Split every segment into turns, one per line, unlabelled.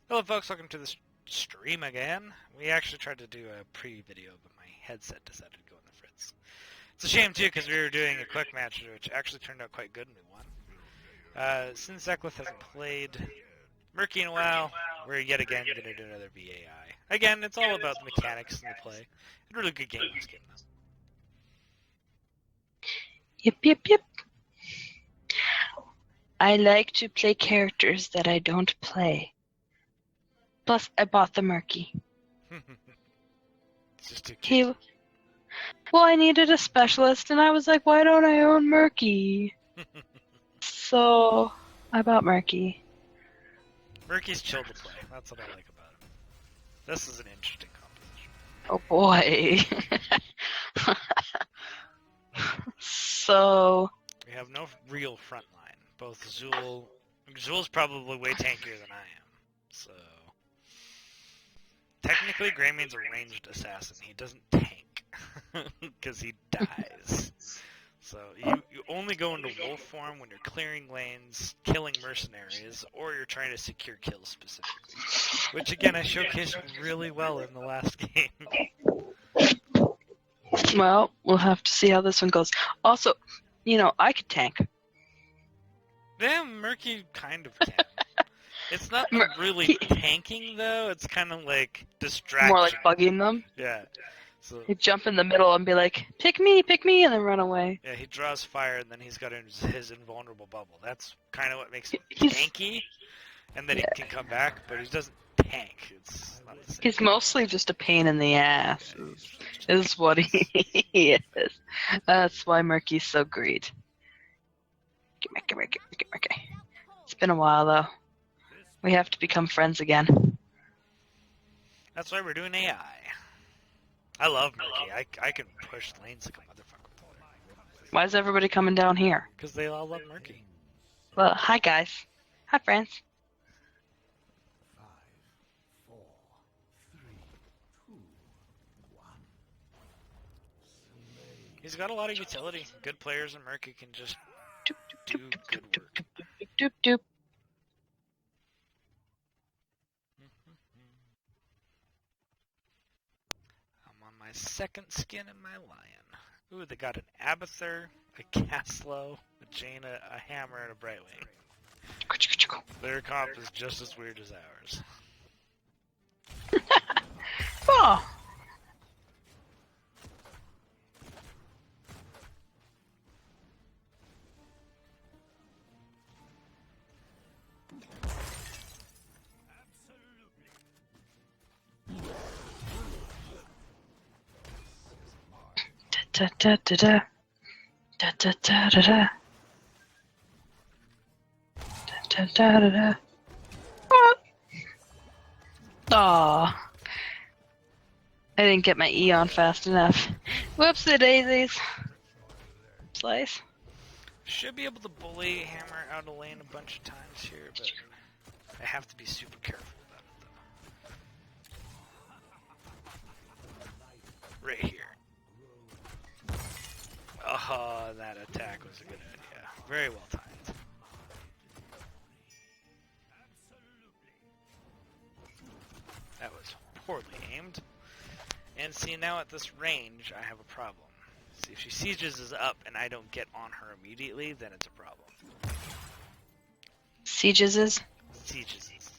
Hello folks, welcome to the stream again. We actually tried to do a pre-video, but my headset decided to go in the fritz. It's a shame too, because we were doing a quick match, which actually turned out quite good and we won. Since Zeklith hasn't played Murky in a while, we're yet again going to do another VAI. Again, it's all about the mechanics and the play. It's a really good game this game, though.
Yep. I like to play characters that I don't play. Plus, I bought the Murky.
It's just too cute.
Well, I needed a specialist, and I was like, why don't I own Murky? So, I bought Murky.
Murky's chill to play. That's what I like about him. This is an interesting composition.
Oh boy. So...
We have no real front line. Both Zul's probably way tankier than I am. So... Technically, Greymane's a ranged assassin. He doesn't tank, because he dies. So you only go into wolf form when you're clearing lanes, killing mercenaries, or you're trying to secure kills specifically. Which, again, I showcased really well in the last game.
Well, we'll have to see how this one goes. Also, I could tank.
Yeah, Murky kind of can. It's not really tanking, though. It's kind of like distraction.
More like bugging them.
Yeah. So
He'd jump in the middle and be like, pick me, and then run away.
yeah, he draws fire, and then he's got his invulnerable bubble. That's kind of what makes him tanky, and then he can come back, but he doesn't tank. It's not the same.
He's mostly just a pain in the ass, is what he is. That's why Murky's so great. Come here. It's been a while, though. We have to become friends again.
That's why we're doing AI. I love Murky. I can push lanes like a motherfucker with her.
Why is everybody coming down here?
Because they all love Murky.
Well, hi guys. Hi friends.
5, 4, 3, 2, 1.
He's got a lot of utility. Good players in Murky can just do good work.
Doop.
My second skin in my lion. Ooh, they got an Abathur, a Caslow, a Jaina, a Hammer, and a Brightwing. Their comp is just as weird as ours.
Oh. Da. Aw. I didn't get my E on fast enough. Whoopsie daisies. Slice.
Should be able to bully Hammer out of lane a bunch of times here, but I have to be super careful about it, though. Right here. Oh, that attack was a good idea. Very well timed. That was poorly aimed. And see, now at this range, I have a problem. See, if she sieges is up and I don't get on her immediately, then it's a problem.
Sieges is?
Sieges is.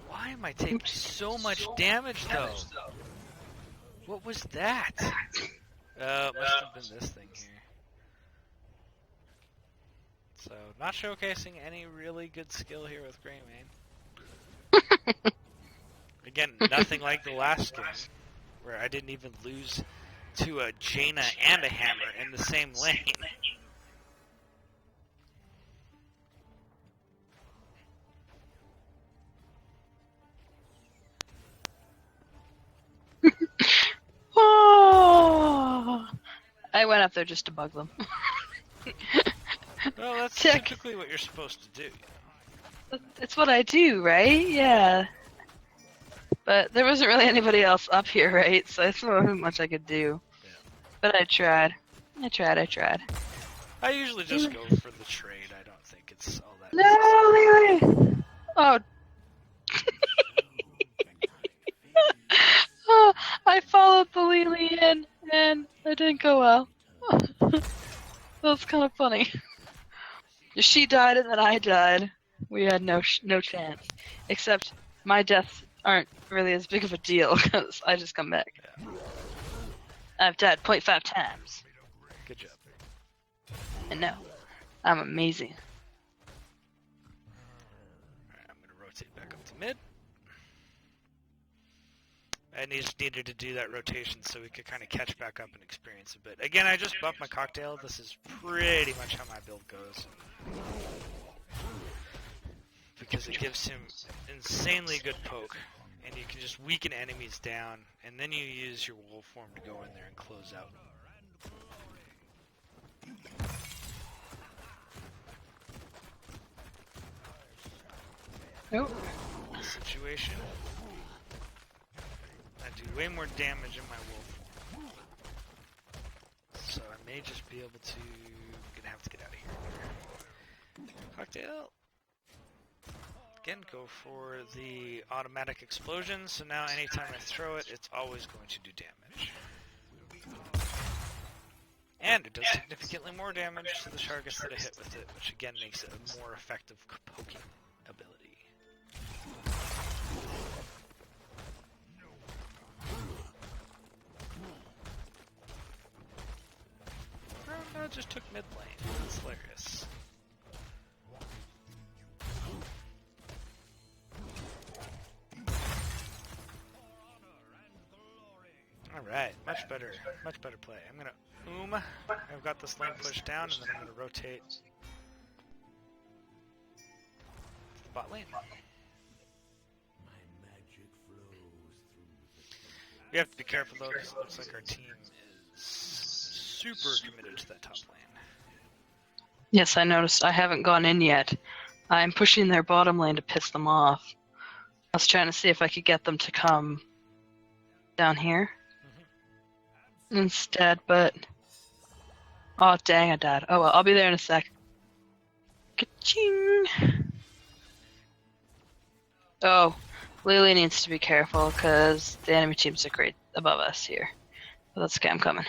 Why am I taking so much damage, though? What was that? Must have been this thing here. So, not showcasing any really good skill here with Greymane. Again, nothing like the last game, where I didn't even lose to a Jaina and a Hammer in the same lane.
Oh, I went up there just to bug them.
Well, that's typically what you're supposed to do.
It's what I do, right? Yeah. But there wasn't really anybody else up here, right? So that's not much I could do.
Yeah.
But I tried. I tried.
I usually just go for the trade. I don't think it's all that.
No, leave Oh, oh, I followed the Lily in, and it didn't go well. That's kind of funny. She died and then I died. We had no chance. Except my deaths aren't really as big of a deal because I just come back.
Yeah.
I've died 0.5 times.
Good job.
And no, I'm amazing.
Alright, I'm gonna rotate back up to mid. I just needed to do that rotation so we could kind of catch back up and experience a bit. Again, I just buffed my cocktail. This is pretty much how my build goes. Because it gives him insanely good poke. And you can just weaken enemies down. And then you use your wolf form to go in there and close out.
Nope.
This situation. I do way more damage in my wolf form. So I may just be able to... gonna have to get out of here. Cocktail. Again, go for the automatic explosion, so now anytime I throw it, it's always going to do damage. And it does significantly more damage to the targets that I hit with it, which again makes it a more effective poking ability. Oh, no, it just took mid lane. That's hilarious. Alright, much better play. I'm gonna I've got this lane pushed down, and then I'm gonna rotate to the bot lane.
My magic flows through
We have to be careful though, because it looks like our team is super committed to that top lane.
Yes, I noticed. I haven't gone in yet. I'm pushing their bottom lane to piss them off. I was trying to see if I could get them to come down here instead, but... Oh, dang, I died. Oh well, I'll be there in a sec. Ka-ching! Oh, Lily needs to be careful, because the enemy teams are great above us here. But that's okay, I'm coming.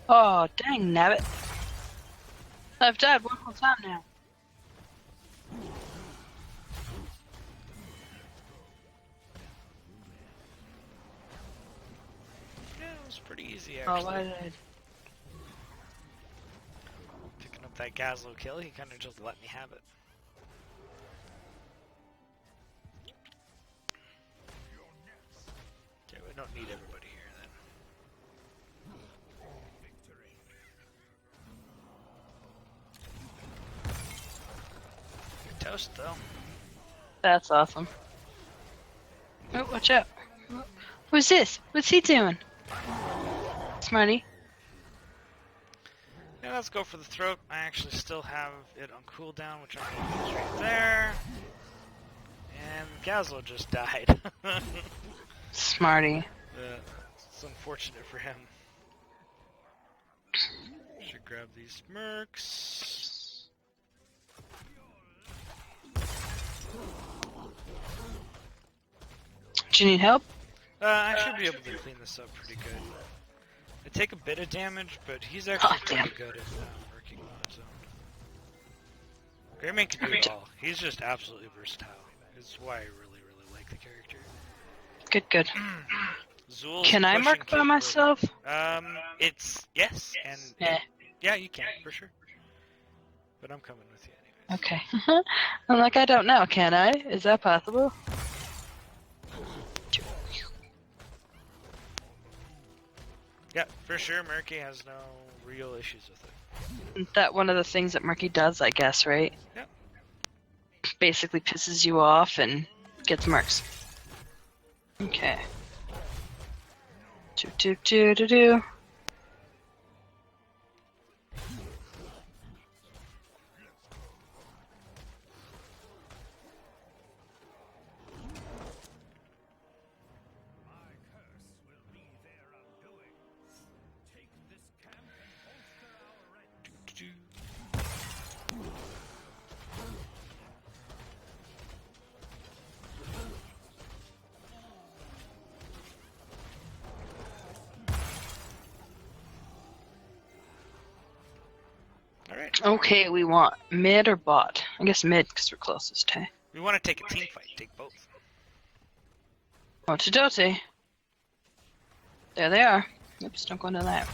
Oh, dang, nabbit. I've died one whole time now.
Yeah, it was pretty easy
Oh,
actually.
why did I...
Picking up that Gazlo kill, he kind of just let me have it. Okay, we don't need everybody here then. You're toast though.
That's awesome. Oh, watch out. Who's this? What's he doing? Smarty.
Yeah, let's go for the throat. I actually still have it on cooldown, which I'm going to use right there. And Gazlo just died.
Smarty.
It's unfortunate for him. Should grab these mercs.
Do you need help?
I should be able to clean this up pretty good. I take a bit of damage, but he's actually pretty good at working on his own. Greymane can do it all. He's just absolutely versatile. It's why I really, really like the character.
Good, good.
Zul's
Can I mark by myself?
It's yes, and yeah, you can for sure. But I'm coming with you anyways.
Okay. I'm like, I don't know. Can I? Is that possible?
Yeah, for sure. Murky has no real issues with it.
Isn't that one of the things that Murky does, I guess, right?
Yep.
Basically pisses you off and gets mercs. Okay. Do. Okay, we want mid or bot? I guess mid because we're closest, hey?
We want to take a team fight. Take both.
Otidote. There they are. Oops, don't go into that.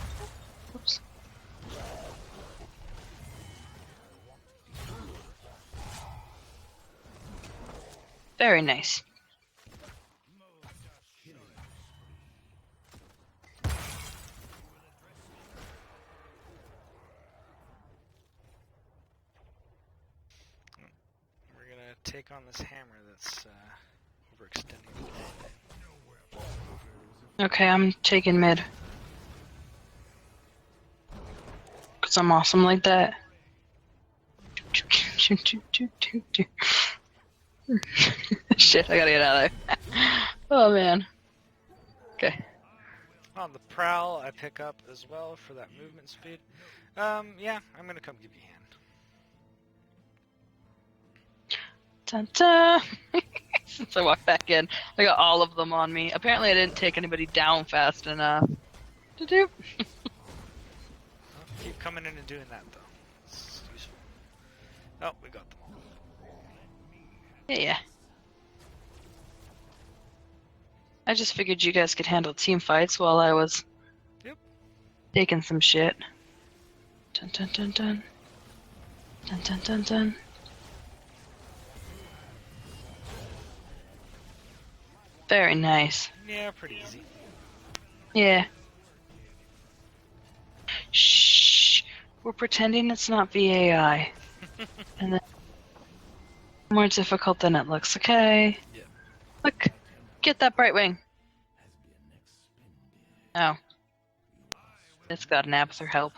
Oops. Very nice.
We're gonna take on this hammer that's overextending.
Okay, I'm taking mid. Cause I'm awesome like that. Shit, I gotta get out of there. Oh man. Okay.
On the prowl, I pick up as well for that movement speed. Yeah, I'm gonna come give you a hand.
Dun, dun. Since I walked back in, I got all of them on me. Apparently, I didn't take anybody down fast enough.
Well, keep coming in and doing that though. It's useful. Oh, we got them all.
Yeah. I just figured you guys could handle team fights while I was taking some shit. Dun dun dun dun. Dun dun dun dun. Very nice.
Yeah, pretty easy.
Yeah. Shh. We're pretending it's not VAI. And then more difficult than it looks, okay?
Yeah.
Look. Get that bright wing. Oh. It's got an Abathur help.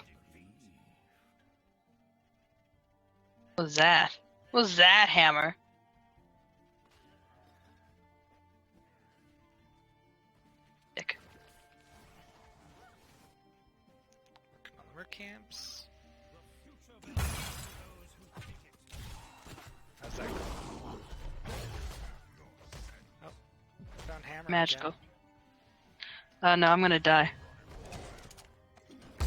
What was that? What was that, hammer? Dick.
Working on the work camps. How's that going? Oh, found hammer.
Magical.
Again.
No, I'm gonna die.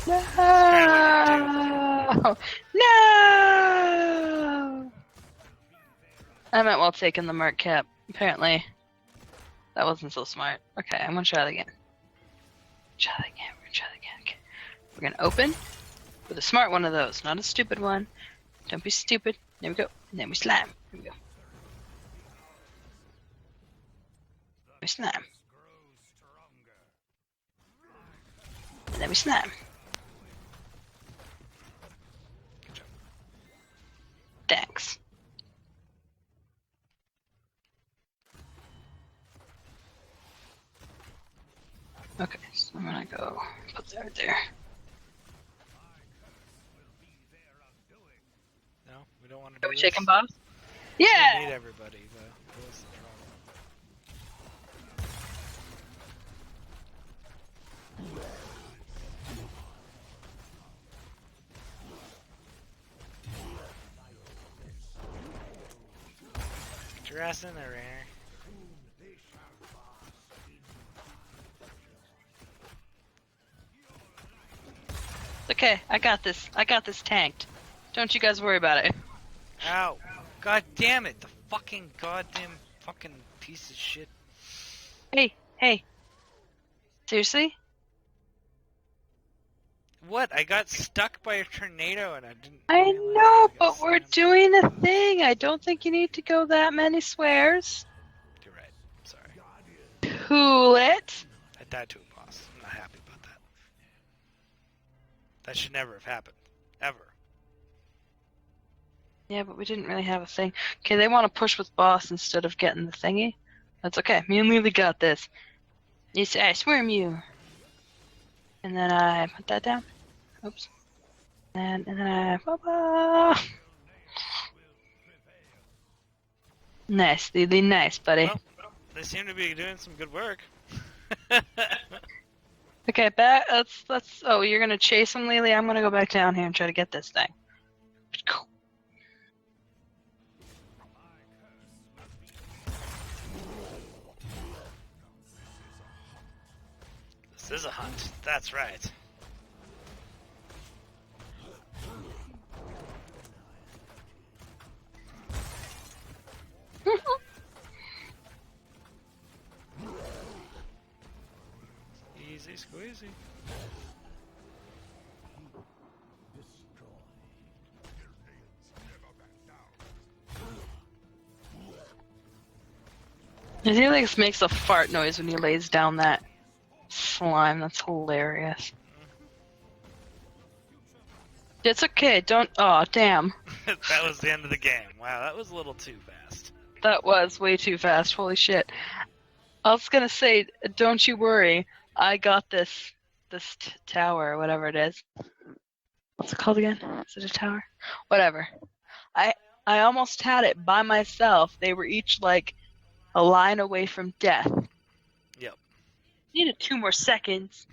No!
kinda
No! I meant while taking the mark cap. Apparently, that wasn't so smart. Okay, I'm gonna try that again. Try that again. We're gonna try that again. Okay. We're gonna open with a smart one of those, not a stupid one. Don't be stupid. There we go. And then we slam. Here we go. We slam. And then we slam.
Good job.
Thanks. Okay, so I'm gonna go put that right there.
No, we don't want to do
Are we
this.
taking boss?
We
Yeah!
need everybody, though. That's the problem. Get your ass in there, Rainer.
Okay, I got this. I got this tanked. Don't you guys worry about it.
Ow! God damn it! The fucking goddamn fucking piece of shit.
Hey, hey. Seriously?
What? I got stuck by a tornado and I didn't.
I
realize
know,
I got
but we're
slammed.
doing a thing. I don't think you need to go that many swears.
You're right. Sorry.
Cool it.
I died to a boss. I'm not happy about that. That should never have happened. Ever.
Yeah, but we didn't really have a thing. Okay, they want to push with boss instead of getting the thingy. That's okay. Me and Lily got this. Yes, I swarm you. And then I put that down. Oops. And then I... Baba. Nice, Lily. Nice, buddy.
Well, they seem to be doing some good work.
Okay, back. Let's. Oh, you're gonna chase him, Lily. I'm gonna go back down here and try to get this thing.
This is a hunt. That's right. Squeezy, squeezy.
Destroy.
Helix makes a fart noise when he lays down that slime. That's hilarious. It's okay. Don't. Oh, damn.
That was the end of the game. Wow, that was a little too fast.
That was way too fast. Holy shit. I was gonna say, don't you worry. I got this tower, or whatever it is. What's it called again? Is it a tower? Whatever. I almost had it by myself. They were each like a line away from death.
Yep.
Needed 2 more seconds.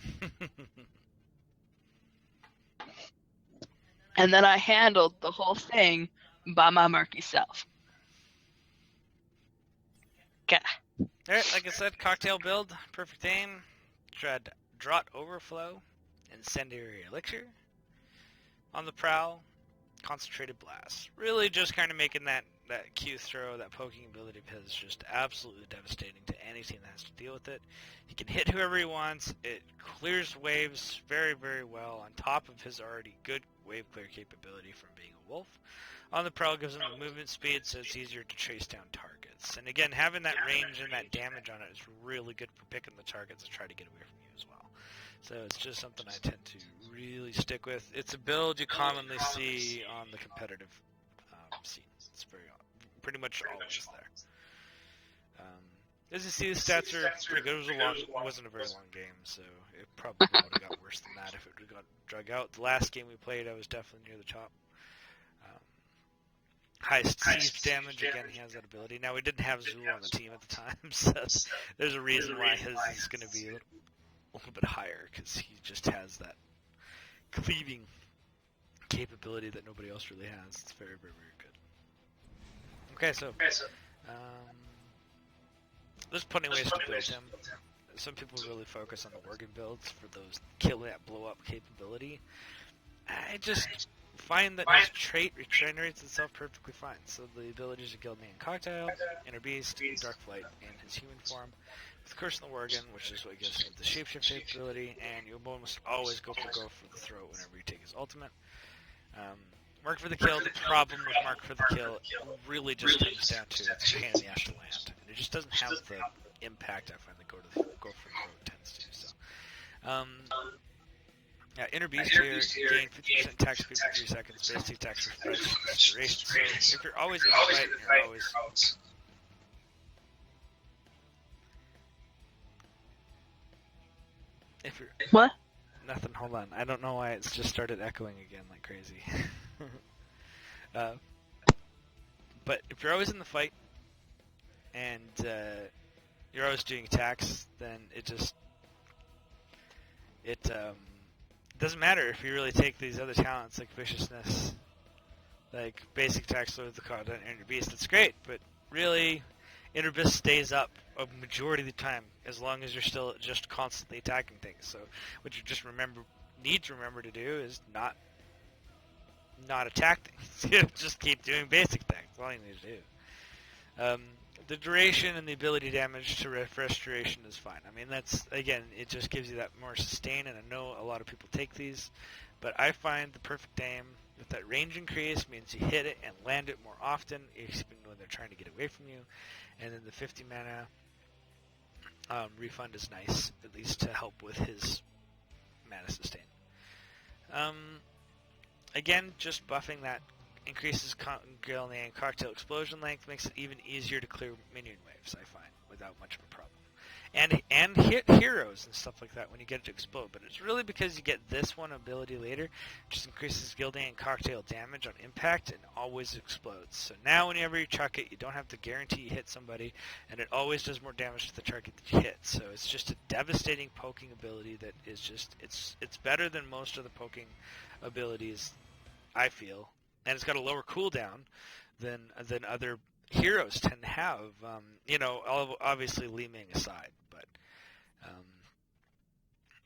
And then I handled the whole thing by my murky self. Okay.
Alright, like I said, cocktail build, perfect aim, draught overflow, incendiary elixir. On the prowl, concentrated blast. Really just kind of making that Q throw, that poking ability of his just absolutely devastating to any team that has to deal with it. He can hit whoever he wants. It clears waves very, very well on top of his already good wave clear capability from being a wolf. On the prowl gives him the movement speed, so it's easier to chase down targets. And again, having that range and that damage on it is really good for picking the targets and try to get away from you as well. So it's just something I tend to really stick with. It's a build you commonly see on the competitive scene. It's pretty much always there. As you see, the stats are pretty good. It wasn't a very long game, so it probably would have got worse than that if it would have got drug out. The last game we played, I was definitely near the top. Highest siege damage, again, he has that ability. Now, we didn't have Zul on the team at the time, so there's a reason why his is going to be a little bit higher, because he just has that cleaving capability that nobody else really has. It's very, very, very good. Okay, so there's plenty of ways to build him. Some people really focus on the organ builds for those kill that blow up capability. I just find that his trait regenerates itself perfectly fine. So the abilities of Greymane Cocktail, Inner Beast, Dark Flight, and his human form. With Curse in the Worgen, which is what gives him the shapeshift capability, and you almost always go for the throat whenever you take his ultimate. Mark for the kill, the problem with Mark for the kill really just comes down to it's a pain in the ass to land. And it just doesn't have the impact I find the go for the throat tends to. So, yeah, Inner Beast here, gain 50% attack speed for 3 seconds, basic attacks refresh duration. So if you're always in the fight, you're always... If you're...
What?
Nothing, hold on. I don't know why it's just started echoing again like crazy. But if you're always in the fight, and you're always doing attacks, then it doesn't matter if you really take these other talents like viciousness, like basic attacks with the card and Inner Beast. It's great, but really, Inner Beast stays up a majority of the time as long as you're still just constantly attacking things. So what you just need to remember to do is not attack things. Just keep doing basic attacks. That's all you need to do. The duration and the ability damage to refresh duration is fine. I mean, that's, again, it just gives you that more sustain, and I know a lot of people take these, but I find the perfect aim with that range increase means you hit it and land it more often, even when they're trying to get away from you. And then the 50 mana refund is nice, at least to help with his mana sustain. Again, just buffing that increases Greymane Cocktail explosion length, makes it even easier to clear minion waves, I find, without much of a problem. And hit heroes and stuff like that when you get it to explode, but it's really because you get this one ability later, which just increases Greymane Cocktail damage on impact and always explodes. So now whenever you chuck it, you don't have to guarantee you hit somebody, and it always does more damage to the target that you hit. So it's just a devastating poking ability that is just, it's better than most of the poking abilities, I feel. And it's got a lower cooldown than other heroes tend to have, obviously Li Ming aside, but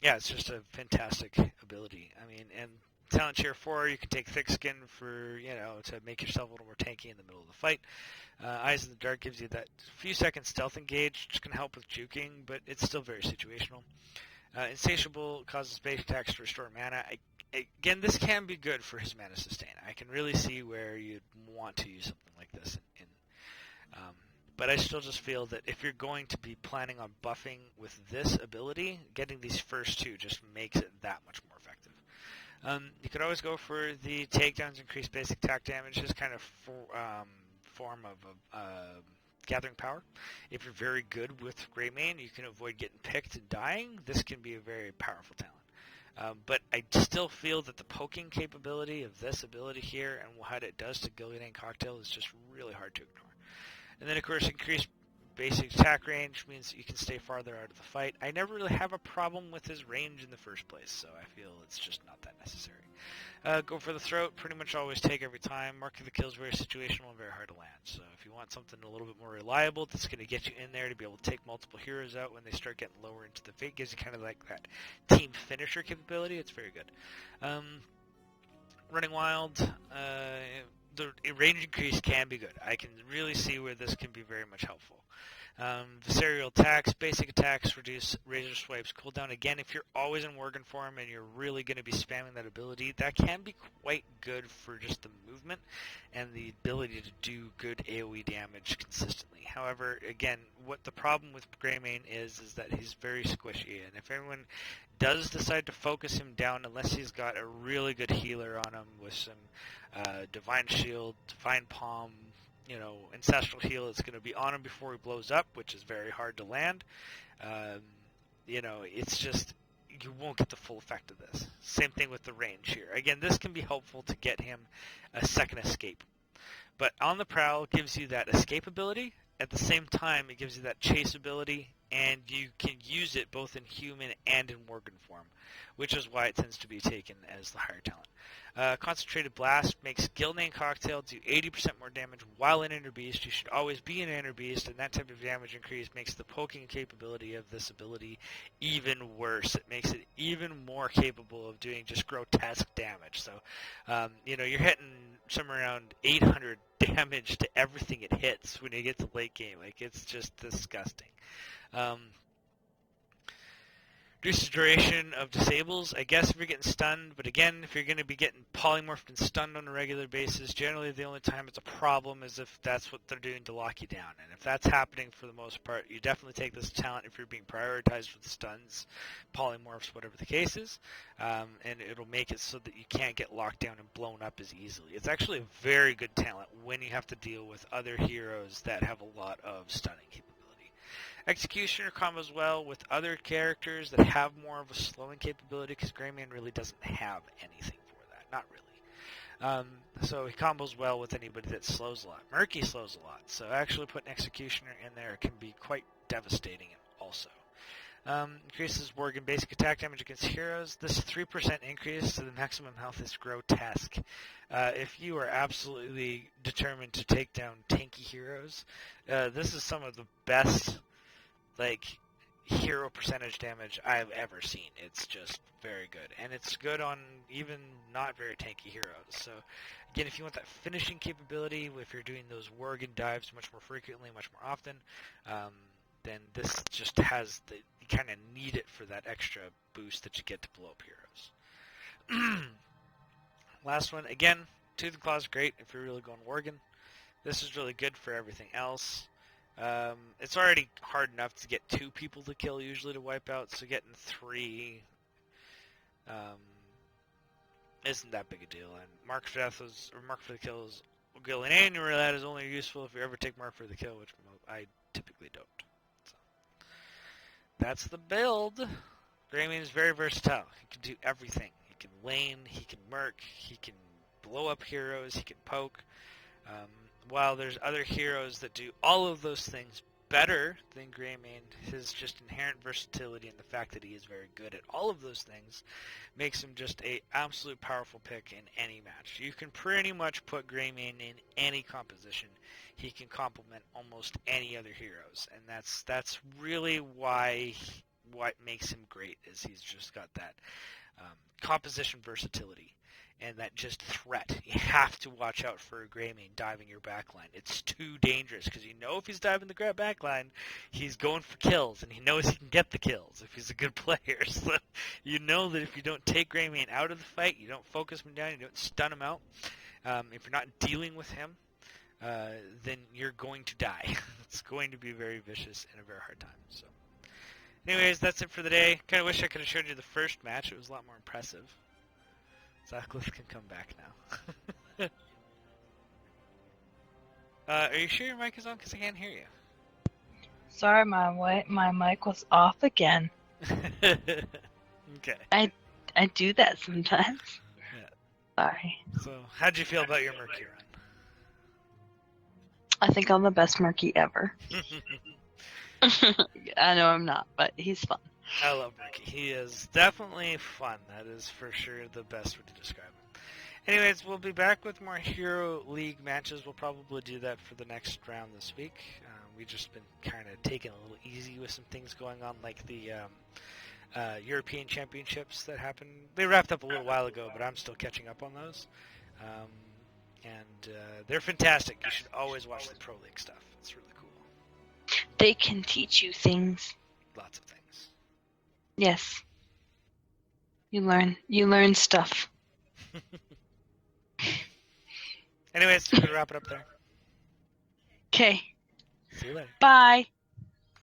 yeah, it's just a fantastic ability. I mean, and talent tier 4, you can take Thick Skin for, to make yourself a little more tanky in the middle of the fight. Eyes in the Dark gives you that few second stealth engage, which can help with juking, but it's still very situational. Insatiable causes base attacks to restore mana. Again, this can be good for his mana sustain. I can really see where you'd want to use something like this. But I still just feel that if you're going to be planning on buffing with this ability, getting these first two just makes it that much more effective. You could always go for the takedowns, increase basic attack damage, his kind of form of gathering power. If you're very good with Greymane, you can avoid getting picked and dying. This can be a very powerful talent. But I still feel that the poking capability of this ability here and what it does to Gillian Cocktail is just really hard to ignore. And then, of course, increased basic attack range means that you can stay farther out of the fight. I never really have a problem with his range in the first place, so I feel it's just not that necessary. Go for the throat, pretty much always take every time. Mark of the kill is very situational and very hard to land. So if you want something a little bit more reliable that's going to get you in there to be able to take multiple heroes out when they start getting lower into the fight, gives you kind of like that team finisher capability. It's very good. Running Wild, the range increase can be good. I can really see where this can be very much helpful. Visceral attacks, basic attacks, reduce razor swipes, cooldown. Again, if you're always in Worgen form and you're really going to be spamming that ability, that can be quite good for just the movement and the ability to do good AoE damage consistently. However, again, what the problem with Greymane is that he's very squishy, and if everyone does decide to focus him down, unless he's got a really good healer on him with some Divine Shield, Divine Palm, Ancestral Heal, it's going to be on him before he blows up, which is very hard to land. It's just, you won't get the full effect of this. Same thing with the range here. Again, this can be helpful to get him a second escape. But On the Prowl gives you that escape ability. At the same time, it gives you that chase ability, and you can use it both in human and in Worgen form, which is why it tends to be taken as the higher talent. Concentrated Blast makes Gillian Cocktail do 80% more damage while in Inner Beast. You should always be in Inner Beast, and that type of damage increase makes the poking capability of this ability even worse. It makes it even more capable of doing just grotesque damage. So, you're hitting somewhere around 800 damage to everything it hits when you get to late game. Like, it's just disgusting. Reduces duration of disables, I guess, if you're getting stunned, but again, if you're going to be getting polymorphed and stunned on a regular basis, generally the only time it's a problem is if that's what they're doing to lock you down. And if that's happening for the most part, you definitely take this talent if you're being prioritized with stuns, polymorphs, whatever the case is, and it'll make it so that you can't get locked down and blown up as easily. It's actually a very good talent when you have to deal with other heroes that have a lot of stunning capability. Executioner combos well with other characters that have more of a slowing capability, because Greymane really doesn't have anything for that. Not really. So he combos well with anybody that slows a lot. Murky slows a lot, so actually putting Executioner in there can be quite devastating also. Increases Worgen basic attack damage against heroes. This 3% increase to the maximum health is grotesque. If you are absolutely determined to take down tanky heroes, this is some of the best hero percentage damage I've ever seen. It's just very good, and it's good on even not very tanky heroes. So again, if you want that finishing capability, if you're doing those Worgen dives much more frequently, much more often, then this just has you kind of need it for that extra boost that you get to blow up heroes. Last one, again, Tooth and Claw is great if you're really going Worgen. This is really good for everything else. It's already hard enough to get 2 people to kill usually to wipe out, so getting 3 isn't that big a deal. And Mark for the Kill is Gillian, where that is only useful if you ever take Mark for the Kill, which I typically don't. So that's the build. Greymane is very versatile. He can do everything. He can lane, he can merc, he can blow up heroes, he can poke. While there's other heroes that do all of those things better than Greymane, his just inherent versatility and the fact that he is very good at all of those things makes him just a absolute powerful pick in any match. You can pretty much put Greymane in any composition. He can complement almost any other heroes, and that's really what makes him great, is he's just got that composition versatility. and that just threat. You have to watch out for Greymane diving your backline. It's too dangerous because you know if he's diving the backline, he's going for kills, and he knows he can get the kills if he's a good player. So you know that if you don't take Greymane out of the fight, you don't focus him down, you don't stun him out, if you're not dealing with him, then you're going to die. It's going to be very vicious and a very hard time. So, anyways, that's it for the day. Kind of wish I could have showed you the first match. It was a lot more impressive. Zacklith can come back now. Are you sure your mic is on? Because I can't hear you.
Sorry, my mic was off again.
Okay.
I do that sometimes.
Yeah.
Sorry.
So, how'd you feel about your Murky run?
I think I'm the best Murky ever. I know I'm not, but he's fun.
I love Murky. He is definitely fun. That is for sure the best way to describe him. Anyways, we'll be back with more Hero League matches. We'll probably do that for the next round this week. We've just been kind of taking a little easy with some things going on, like the European Championships that happened. They wrapped up a little while ago, but I'm still catching up on those. And they're fantastic. You should always watch the Pro League stuff. It's really cool.
They can teach you things.
Lots of things.
Yes. You learn stuff.
Anyways, we're going to wrap it up there.
Okay.
See you later.
Bye.